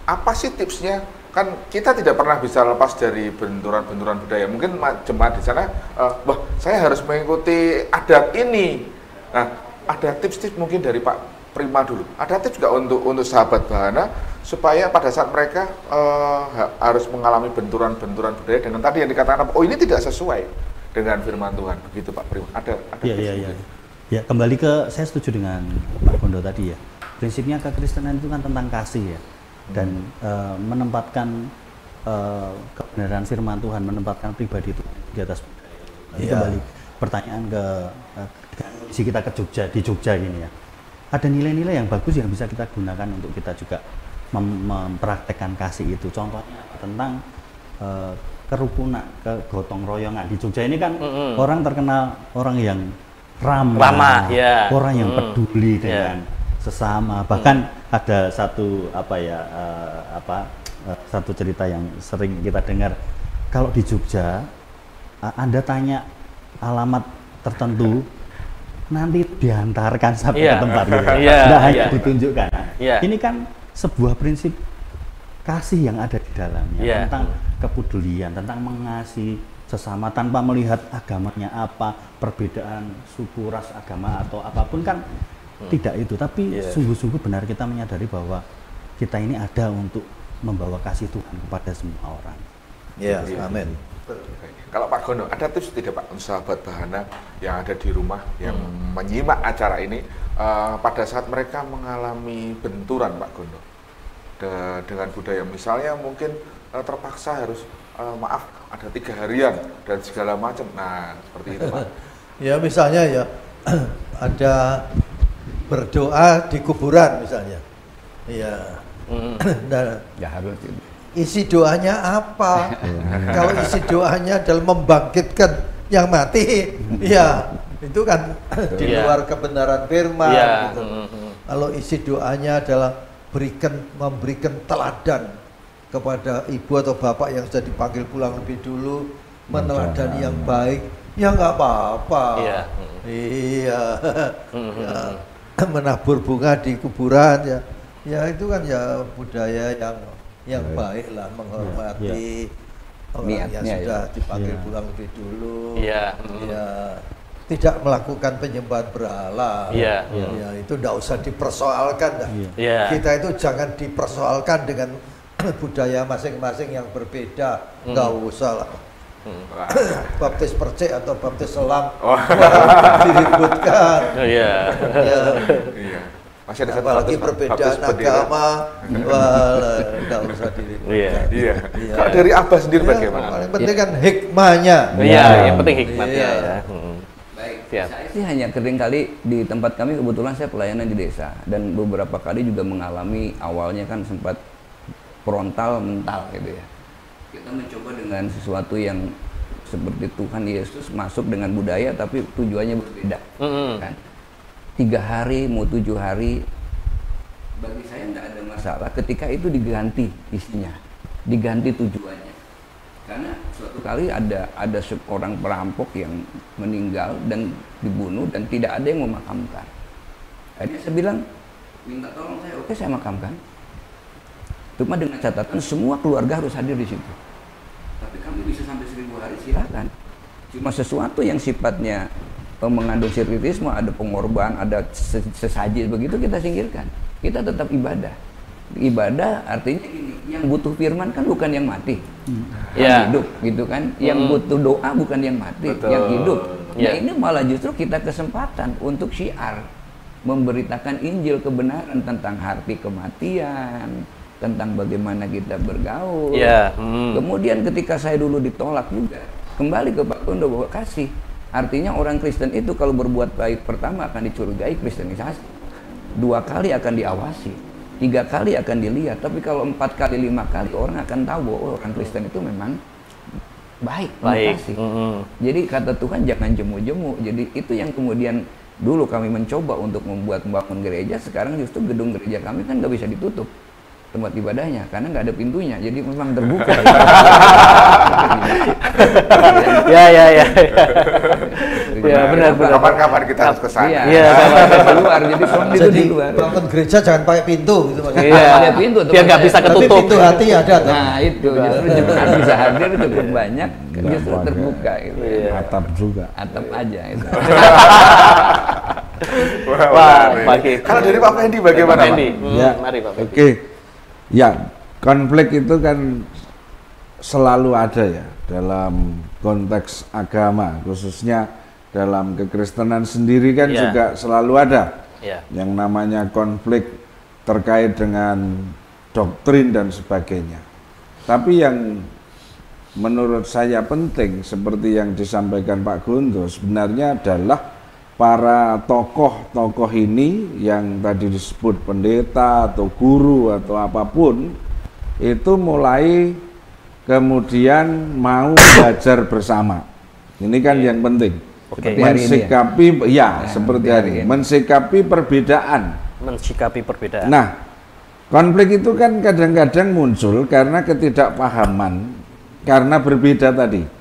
Apa sih tipsnya? Kan kita tidak pernah bisa lepas dari benturan-benturan budaya. Mungkin jemaat di sana, wah saya harus mengikuti adat ini. Nah, ada tips-tips mungkin dari Pak Prima dulu. Ada tips juga untuk sahabat Bahana supaya pada saat mereka harus mengalami benturan-benturan budaya dengan tadi yang dikatakan, oh ini tidak sesuai dengan firman Tuhan. Begitu Pak Prima. Ada
tips. Ya, kembali ke saya setuju dengan Pak Gondo tadi ya. Prinsipnya kekristenan itu kan tentang kasih ya. Dan menempatkan kebenaran firman Tuhan, menempatkan pribadi itu di atas budaya. Jadi kembali pertanyaan ke kondisi kita ke Jogja, di Jogja gini ya. Ada nilai-nilai yang bagus yang bisa kita gunakan untuk kita juga mempraktekkan kasih itu. Contohnya tentang kerukunan, kegotong royongan. Di Jogja ini kan orang terkenal orang yang ramah, orang yang peduli dengan sesama. Bahkan ada satu satu cerita yang sering kita dengar. Kalau di Jogja, Anda tanya alamat tertentu, nanti diantarkan sampai ke tempat gitu. Hanya ditunjukkan. Ini kan sebuah prinsip kasih yang ada di dalamnya, tentang kepedulian, tentang mengasihi sesama tanpa melihat agamanya apa, perbedaan suku, ras, agama atau apapun kan tidak itu. Tapi sungguh-sungguh benar kita menyadari bahwa kita ini ada untuk membawa kasih Tuhan kepada semua orang.
Amin.
Kalau Pak Gondo, ada tips tidak Pak untuk sahabat Bahana yang ada di rumah yang menyimak acara ini pada saat mereka mengalami benturan Pak Gondo dengan budaya, misalnya mungkin terpaksa harus maaf ada 3 harian dan segala macam. Nah seperti itu Pak.
Ya misalnya ya ada berdoa di kuburan misalnya. Nah,
harus itu.
Isi doanya apa? Kalau isi doanya adalah membangkitkan yang mati, itu kan di luar kebenaran firman. Gitu. Kalau isi doanya adalah memberikan teladan kepada ibu atau bapak yang sudah dipanggil pulang lebih dulu, meneladani yang baik, ya nggak apa-apa. Menabur bunga di kuburan, ya itu kan ya budaya yang baik lah, menghormati orang yang sudah dipanggil pulang lebih dulu. tidak melakukan penyembahan berhala. Ya, itu tidak usah dipersoalkan. Kita itu jangan dipersoalkan dengan budaya masing-masing yang berbeda. Nggak usah lah. Baptis percik atau baptis selang diributkan.
Masih ada
apalagi perbedaan agama, nggak usah diributkan.
Kalau dari Abah sendiri bagaimana?
Paling penting kan hikmahnya.
Yang penting hikmahnya.
Saya sih hanya kali di tempat kami, kebetulan saya pelayanan di desa dan beberapa kali juga mengalami awalnya kan sempat frontal mental gitu ya. Kita mencoba dengan sesuatu yang seperti Tuhan Yesus masuk dengan budaya tapi tujuannya berbeda. Kan? 3 hari mau 7 hari bagi saya tidak ada masalah ketika itu diganti isinya, diganti tujuannya. Karena suatu kali ada seorang perampok yang meninggal dan dibunuh dan tidak ada yang memakamkan. Akhirnya saya bilang, minta tolong saya, oke saya makamkan. Cuma dengan catatan semua keluarga harus hadir di situ. Tapi kami bisa sampai 1000 hari silakan. Cuma sesuatu yang sifatnya mengandung spiritisme, ada pengorban, ada sesaji begitu kita singkirkan. Kita tetap ibadah. Ibadah artinya ini, yang butuh firman kan bukan yang mati, yang hidup gitu kan. Yang butuh doa bukan yang mati, yang hidup. Nah ini malah justru kita kesempatan untuk syiar, memberitakan Injil kebenaran tentang arti kematian, tentang bagaimana kita bergaul. Kemudian ketika saya dulu ditolak juga, kembali ke Pak Gondo bahwa kasih. Artinya orang Kristen itu kalau berbuat baik pertama akan dicurigai kristenisasi, 2 kali akan diawasi, 3 kali akan dilihat, tapi kalau 4 kali 5 kali orang akan tahu bahwa orang Kristen itu memang baik. Jadi kata Tuhan jangan jemu-jemu. Jadi itu yang kemudian dulu kami mencoba untuk membangun gereja. Sekarang justru gedung gereja kami kan nggak bisa ditutup tempat ibadahnya karena nggak ada pintunya, jadi memang terbuka.
Ya benar.
Kapan-kapan kita harus ke sana.
Keluar, jadi di luar. Bangun gereja jangan pakai pintu gitu maksudnya.
Ada pintu
biar nggak bisa ketutup.
Tapi pintu hati ada.
Nah itu justru jemaat bisa hadir cukup banyak, justru terbuka gitu.
Atap juga.
Atap aja itu.
Kalau dari Pak Fendi bagaimana, Pak?
Mari Pak Fendi.
Oke. Ya, konflik itu kan selalu ada ya dalam konteks agama, khususnya dalam kekristenan sendiri kan juga selalu ada yang namanya konflik terkait dengan doktrin dan sebagainya. Tapi yang menurut saya penting seperti yang disampaikan Pak Gondo sebenarnya adalah para tokoh-tokoh ini yang tadi disebut pendeta atau guru atau apapun itu mulai kemudian mau belajar bersama. Ini kan yang penting. Mensikapi seperti hari ini. Mensikapi perbedaan. Nah, konflik itu kan kadang-kadang muncul karena ketidakpahaman, karena berbeda tadi.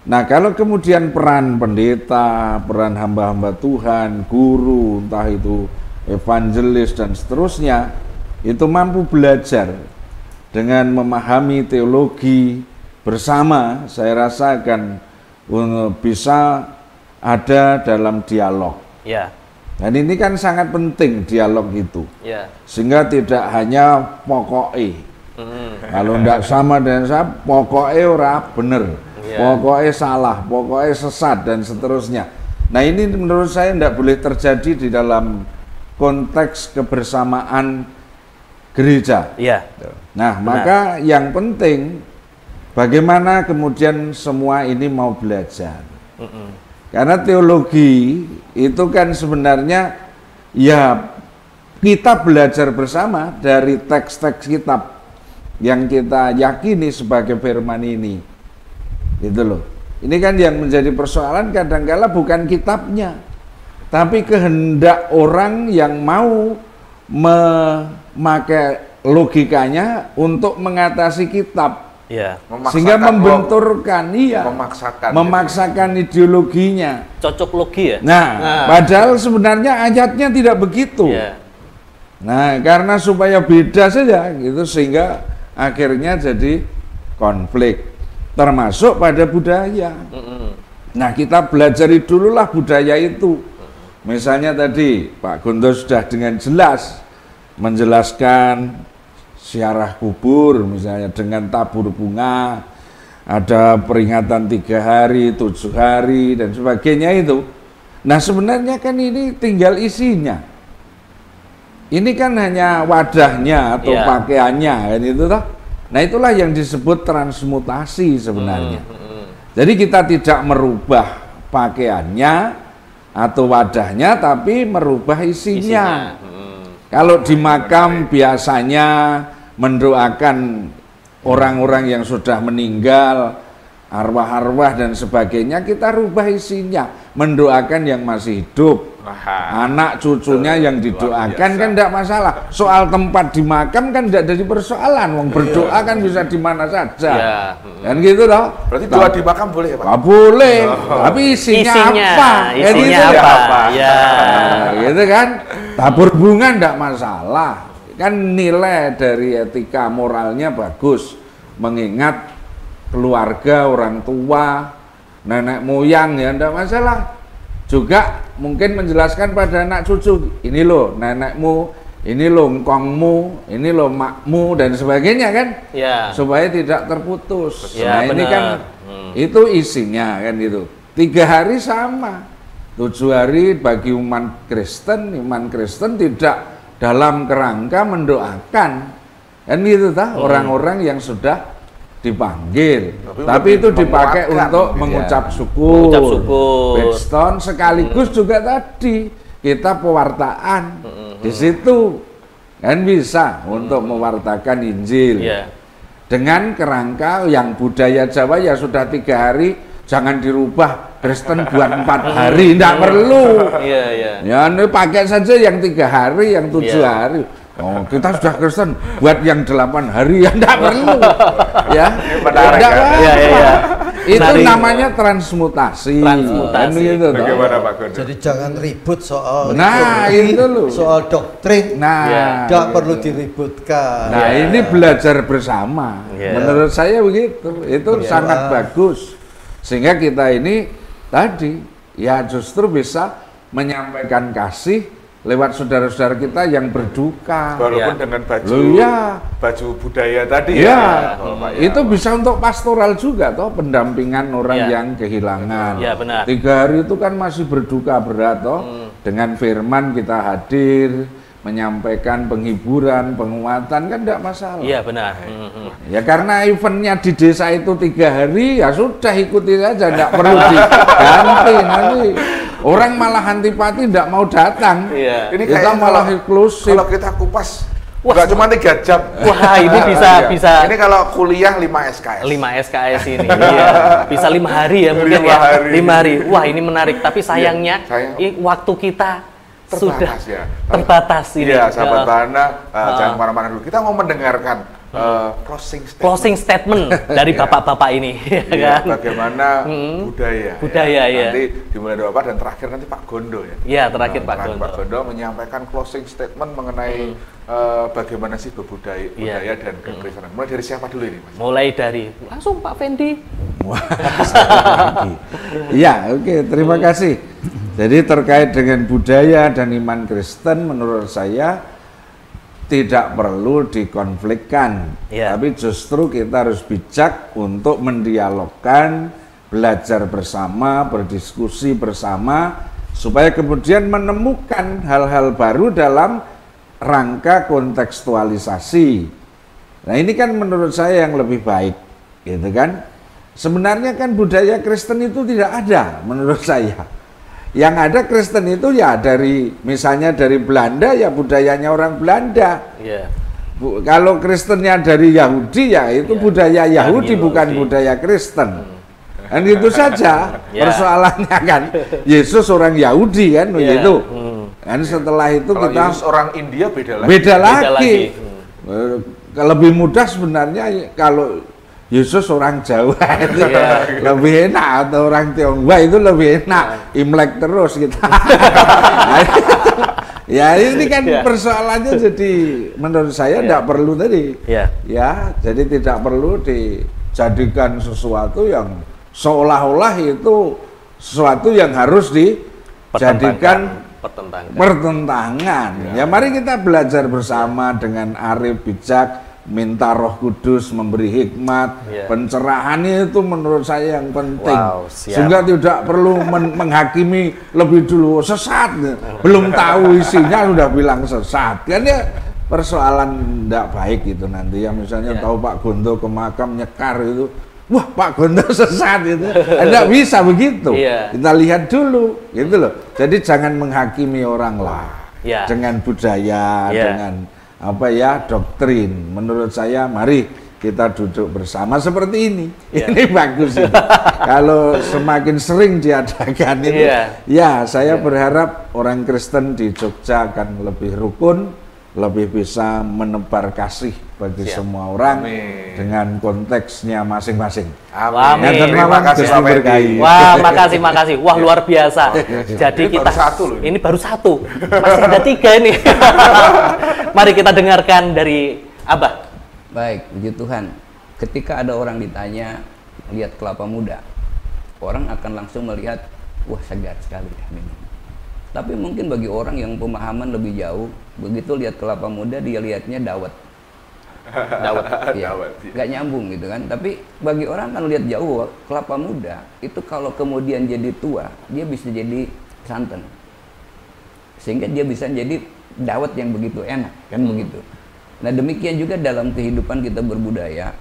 Nah, kalau kemudian peran pendeta, peran hamba-hamba Tuhan, guru, entah itu evangelis dan seterusnya, itu mampu belajar dengan memahami teologi bersama, saya rasa akan bisa ada dalam dialog. Dan ini kan sangat penting dialog itu, sehingga tidak hanya pokoknya. Kalau tidak sama dengan saya, pokoknya ora bener. Pokoknya salah, pokoknya sesat dan seterusnya. Nah ini menurut saya tidak boleh terjadi di dalam konteks kebersamaan gereja. Nah maka yang penting bagaimana kemudian semua ini mau belajar. Karena teologi itu kan sebenarnya ya kita belajar bersama dari teks-teks kitab yang kita yakini sebagai firman ini. Itu loh. Ini kan yang menjadi persoalan kadang-kala bukan kitabnya, tapi kehendak orang yang mau memakai logikanya untuk mengatasi kitab. Sehingga membenturkan, memaksakan ideologinya.
Cocok logi ya.
Nah, padahal sebenarnya ayatnya tidak begitu. Nah, karena supaya beda saja gitu sehingga akhirnya jadi konflik. Termasuk pada budaya. Nah, kita belajari dululah budaya itu. Misalnya tadi Pak Gondo sudah dengan jelas menjelaskan ziarah kubur, misalnya dengan tabur bunga, ada peringatan 3 hari, 7 hari, dan sebagainya itu. Nah, sebenarnya kan ini tinggal isinya. Ini kan hanya wadahnya atau pakaiannya, kan itu toh. Nah, itulah yang disebut transmutasi sebenarnya. Jadi kita tidak merubah pakaiannya atau wadahnya, tapi merubah isinya. Kalau di makam biasanya mendoakan orang-orang yang sudah meninggal, arwah-arwah dan sebagainya, kita rubah isinya, mendoakan yang masih hidup. Anak cucunya yang didoakan kan tidak masalah. Soal tempat di makam kan tidak jadi persoalan. Wong berdoa kan bisa di mana saja. Dan gitu toh.
Berarti doa di makam boleh ya, Pak?
Boleh. Tapi isinya apa?
Isinya apa? Ya.
Gitu kan. Tabur bunga tidak masalah. Kan nilai dari etika moralnya bagus. Mengingat keluarga, orang tua, nenek moyang ya tidak masalah. Juga mungkin menjelaskan pada anak cucu, ini loh nenekmu, ini loh engkongmu, ini loh makmu dan sebagainya kan, supaya tidak terputus. Nah bener. Ini kan itu isinya kan itu. 3 hari sama, 7 hari bagi umat Kristen tidak dalam kerangka mendoakan kan gitu tah orang-orang yang sudah dipanggil, tapi itu dipakai untuk mengucap syukur, bedstone sekaligus juga tadi kita pewartaan di situ kan bisa untuk mewartakan Injil dengan kerangka yang budaya Jawa ya sudah 3 hari, jangan dirubah Kristen buat 4 hari, tidak perlu. Ya ini pakai saja yang 3 hari, yang 7 hari. Oh, kita sudah Kristen buat yang 8 hari ya enggak perlu. Ya. Enggak apa-apa. Itu namanya transmutasi.
Gitu, bagaimana Pak Gondo?
Jadi jangan ribut soal
itu loh.
Soal doktrin. Enggak perlu diributkan.
Nah, ini belajar bersama. Menurut saya begitu. Itu sangat bagus. Sehingga kita ini tadi ya justru bisa menyampaikan kasih lewat saudara-saudara kita yang berduka,
walaupun dengan baju baju budaya tadi
itu bisa untuk pastoral juga toh, pendampingan orang yang kehilangan. 3 hari itu kan masih berduka berat toh, dengan firman kita hadir menyampaikan penghiburan, penguatan kan tidak masalah.
Iya benar.
Ya karena eventnya di desa itu 3 hari ya sudah ikuti saja, tidak perlu diganti nanti. Orang malah antipati tidak mau datang.
Ini
kita malah eksklusif.
Kalau kita kupas, nggak cuma 3 jam.
Wah ini bisa.
Ini kalau kuliah 5 SKS.
5 SKS ini. Bisa 5 hari ya mungkin 5 hari. Wah ini menarik. Tapi sayangnya waktu kita
terbatas
sudah terbatas ini.
Iya, sahabat Bahana, jangan kemana-mana dulu. Kita mau mendengarkan closing statement
dari bapak-bapak ini, kan?
Bagaimana budaya
nanti
dimulai dari Bapak dan terakhir nanti Pak Gondo ya.
Iya, terakhir Pak
Gondo menyampaikan closing statement mengenai bagaimana sih budaya dan kekristenan. Mulai dari siapa dulu ini, Mas?
Mulai dari langsung Pak Fendi.
Iya, oke, terima kasih. Jadi terkait dengan budaya dan iman Kristen menurut saya tidak perlu dikonflikkan, tapi justru kita harus bijak untuk mendialogkan, belajar bersama, berdiskusi bersama, supaya kemudian menemukan hal-hal baru dalam rangka kontekstualisasi. Nah ini kan menurut saya yang lebih baik, gitu kan? Sebenarnya kan budaya Kristen itu tidak ada menurut saya. Yang ada Kristen itu ya dari misalnya dari Belanda ya budayanya orang Belanda. Kalau Kristennya dari Yahudi ya itu budaya Yahudi bukan budaya Kristen. Dan itu saja persoalannya kan. Yesus orang Yahudi kan begitu. Dan setelah itu
kalau
kita
Yesus orang India beda lagi.
Beda lagi. Lebih mudah sebenarnya kalau Yesus orang Jawa itu lebih enak, atau orang Tionghoa itu lebih enak, Imlek terus kita. Ya ini kan persoalannya jadi menurut saya tidak perlu tadi. Ya, jadi tidak perlu dijadikan sesuatu yang seolah-olah itu sesuatu yang harus dijadikan pertentangan. Ya mari kita belajar bersama dengan arif, bijak, minta Roh Kudus memberi hikmat, pencerahan itu menurut saya yang penting. Sehingga tidak perlu menghakimi lebih dulu sesat, belum tahu isinya sudah bilang sesat. Kan ya persoalan tidak baik itu nanti ya, misalnya tahu Pak Gondo ke makam nyekar itu, wah Pak Gondo sesat itu, tidak bisa begitu. Kita lihat dulu, gitu loh. Jadi jangan menghakimi orang lah, dengan budaya, dengan apa ya doktrin. Menurut saya, mari kita duduk bersama seperti ini. Ini bagus ini. Kalau semakin sering diadakan itu, ya saya berharap orang Kristen di Jogja akan lebih rukun, lebih bisa menebar kasih bagi semua orang dengan konteksnya masing-masing.
Amin.
Terima kasih Pak Ferdi.
Wah, makasih. Wah, luar biasa. Jadi
ini
kita
baru satu loh.
Ini baru satu. Masih ada 3 ini. Mari kita dengarkan dari Abah.
Baik, puji Tuhan. Ketika ada orang ditanya lihat kelapa muda, orang akan langsung melihat, wah segar sekali minum. Tapi mungkin bagi orang yang pemahaman lebih jauh, begitu lihat kelapa muda dia lihatnya dawet. Ya, nggak nyambung gitu kan. Tapi bagi orang kan lihat jauh, kelapa muda itu kalau kemudian jadi tua, dia bisa jadi santan. Sehingga dia bisa jadi dawet yang begitu enak, kan begitu. Nah demikian juga dalam kehidupan kita berbudaya,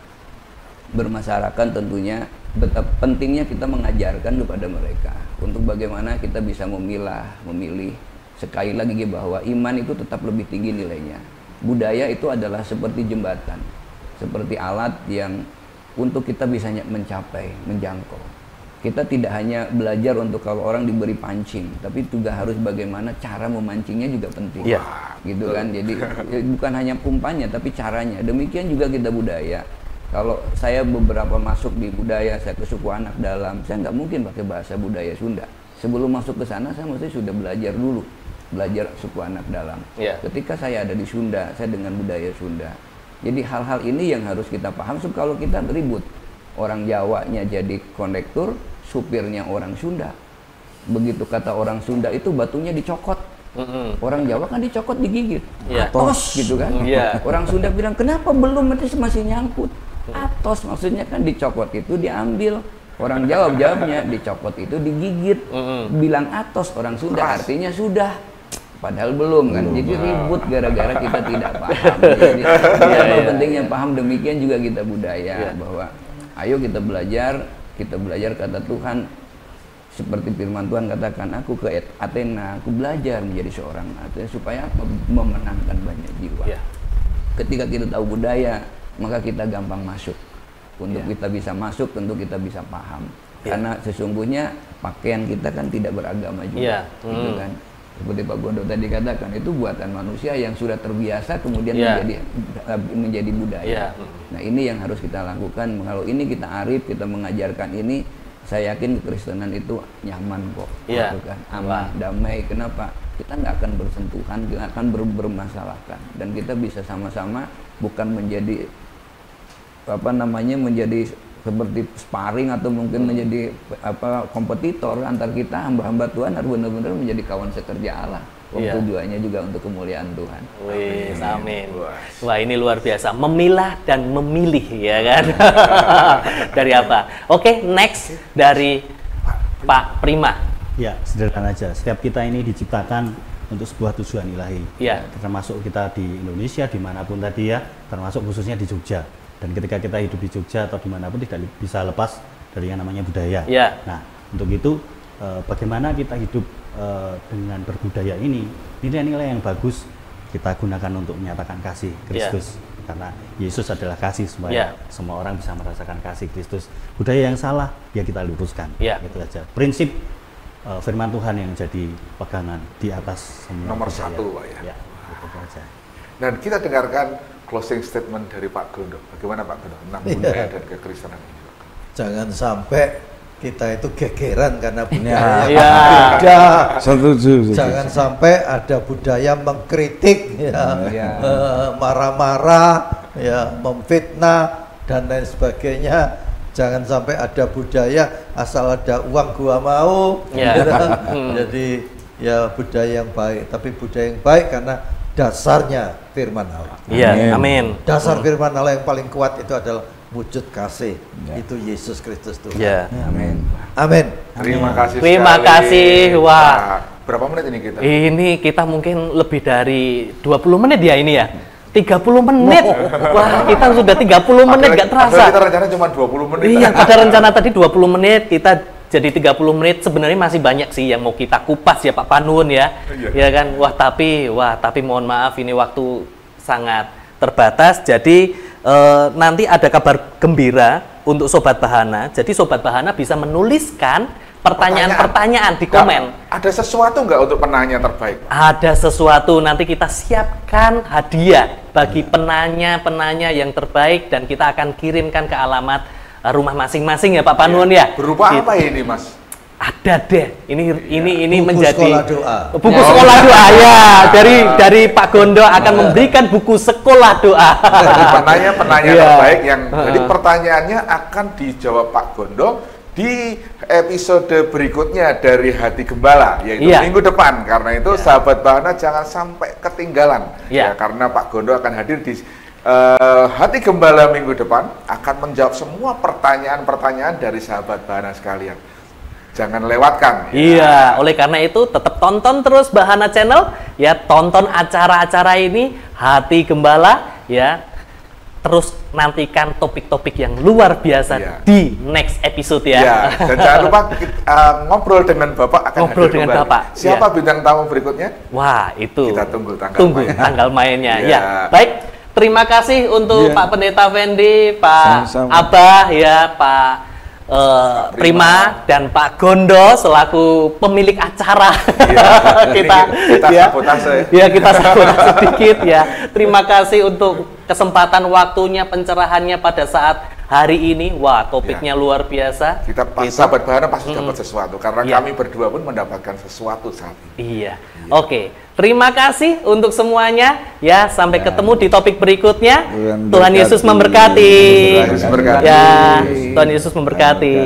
bermasyarakat tentunya betapa pentingnya kita mengajarkan kepada mereka untuk bagaimana kita bisa memilih. Sekali lagi bahwa iman itu tetap lebih tinggi nilainya. Budaya itu adalah seperti jembatan, seperti alat yang untuk kita bisa mencapai, menjangkau. Kita tidak hanya belajar untuk kalau orang diberi pancing, tapi juga harus bagaimana cara memancingnya juga penting. Gitu kan. Jadi bukan hanya umpannya tapi caranya. Demikian juga kita budaya. Kalau saya beberapa masuk di budaya, saya ke suku anak dalam, saya nggak mungkin pakai bahasa budaya Sunda. Sebelum masuk ke sana, saya mesti sudah belajar dulu, belajar suku anak dalam. Ketika saya ada di Sunda, saya dengan budaya Sunda. Jadi hal-hal ini yang harus kita paham. So, kalau kita ribut, orang Jawanya jadi kondektur, supirnya orang Sunda. Begitu kata orang Sunda itu batunya dicokot. Orang Jawa kan dicokot digigit, atos gitu kan. Orang Sunda bilang kenapa belum, masih nyangkut. Atos maksudnya kan dicokot itu diambil. Orang Jawa jawabnya dicokot itu digigit. Bilang atos orang Sunda artinya sudah. Padahal belum kan. Jadi ribut gara-gara kita tidak paham. Jadi pentingnya paham. Demikian juga kita budaya bahwa ayo kita belajar kata Tuhan. Seperti firman Tuhan katakan, aku ke Athena, aku belajar menjadi seorang Athena supaya memenangkan banyak jiwa. Ketika kita tahu budaya, maka kita gampang masuk. Untuk kita bisa masuk, tentu kita bisa paham. Karena sesungguhnya pakaian kita kan tidak beragama juga, gitu kan. Seperti Pak Gondo tadi katakan, itu buatan manusia yang sudah terbiasa kemudian menjadi budaya. Nah ini yang harus kita lakukan. Kalau ini kita arif, kita mengajarkan ini, saya yakin kekristenan itu nyaman kok, gitu kan, aman, damai. Kenapa? Kita nggak akan bersentuhan, kita akan bermasalahkan, dan kita bisa sama-sama bukan menjadi menjadi seperti sparring atau mungkin menjadi kompetitor antar kita. Hamba-hamba Tuhan harus benar-benar menjadi kawan sekerja Allah. Tujuannya juga untuk kemuliaan Tuhan.
Amin. Wah ini luar biasa, memilah dan memilih ya kan. Dari apa? Oke, next dari Pak Prima.
Ya sederhana aja. Setiap kita ini diciptakan untuk sebuah tujuan ilahi. Termasuk kita di Indonesia dimanapun tadi ya, termasuk khususnya di Jogja. Dan ketika kita hidup di Jogja atau dimanapun tidak bisa lepas dari yang namanya budaya. Nah untuk itu bagaimana kita hidup dengan berbudaya ini, nilai-nilai yang bagus kita gunakan untuk menyatakan kasih Kristus, karena Yesus adalah kasih supaya semua orang bisa merasakan kasih Kristus. Budaya yang salah ya kita luruskan, gitu aja. Prinsip firman Tuhan yang jadi pegangan di atas semua
nomor
budaya.
satu Pak ya.
Gitu aja.
Dan kita dengarkan closing statement dari Pak Gondo. Bagaimana Pak Gondo tentang budaya dan kekristenan ini?
Jangan sampai kita itu gegeran karena budaya
beda. Setuju.
Jangan sampai ada budaya mengkritik, marah-marah, memfitnah dan lain sebagainya. Jangan sampai ada budaya asal ada uang gua mau. Jadi ya budaya yang baik, tapi budaya yang baik karena dasarnya firman Allah.
Iya, amin.
Dasar firman Allah yang paling kuat itu adalah wujud kasih. Itu Yesus Kristus Tuhan.
Ya.
Amin. Amin.
Terima kasih.
Terima kasih. Wah.
Nah, berapa menit ini kita?
Ini kita mungkin lebih dari 20 menit ya ini ya. 30 menit. Wah, kita sudah 30 menit gak terasa.
Kita rencana cuma 20 menit.
Iya, ada rencana tadi 20 menit, kita jadi 30 menit. Sebenarnya masih banyak sih yang mau kita kupas ya Pak Panun ya. Ya kan? Wah, tapi mohon maaf ini waktu sangat terbatas. Jadi nanti ada kabar gembira untuk Sobat Bahana. Jadi Sobat Bahana bisa menuliskan pertanyaan-pertanyaan di komen.
Ada sesuatu nggak untuk penanya terbaik?
Ada sesuatu, nanti kita siapkan hadiah bagi penanya-penanya yang terbaik dan kita akan kirimkan ke alamat rumah masing-masing ya Pak Panun ya.
Berupa apa ini Mas?
Ada deh. Ini
buku
menjadi
sekolah doa.
Buku sekolah doa ya. Dari Pak Gondo akan memberikan buku sekolah doa.
Penanya-penanya terbaik yang jadi pertanyaannya akan dijawab Pak Gondo di episode berikutnya dari Hati Gembala, yaitu minggu depan. Karena itu sahabat Bahana jangan sampai ketinggalan ya, karena Pak Gondo akan hadir di Hati Gembala minggu depan, akan menjawab semua pertanyaan-pertanyaan dari sahabat Bahana sekalian. Jangan lewatkan.
Iya, oleh karena itu tetap tonton terus Bahana Channel ya, tonton acara-acara ini Hati Gembala ya. Terus nantikan topik-topik yang luar biasa di next episode ya.
Dan jangan lupa ngobrol dengan Bapak akan
ngobrol dengan kembali. Bapak.
Siapa bintang tamu berikutnya?
Wah, itu.
Kita tunggu tanggal
mainnya. Ya. Baik, terima kasih untuk Pak Pendeta Fendi, Pak
Sama-sama.
Abah ya, Pak Prima dan Pak Gondo selaku pemilik acara. kita
sabotase.
Ya, kita sabotase sedikit ya. Terima kasih untuk kesempatan waktunya, pencerahannya pada saat hari ini. Wah, topiknya luar biasa.
Sahabat Bahana pasti dapat sesuatu karena kami berdua pun mendapatkan sesuatu saat ini.
Iya. Oke. Terima kasih untuk semuanya ya, sampai ketemu di topik berikutnya. Tuhan Yesus memberkati.
Tuhan Yesus memberkati.
Ya, Tuhan Yesus memberkati.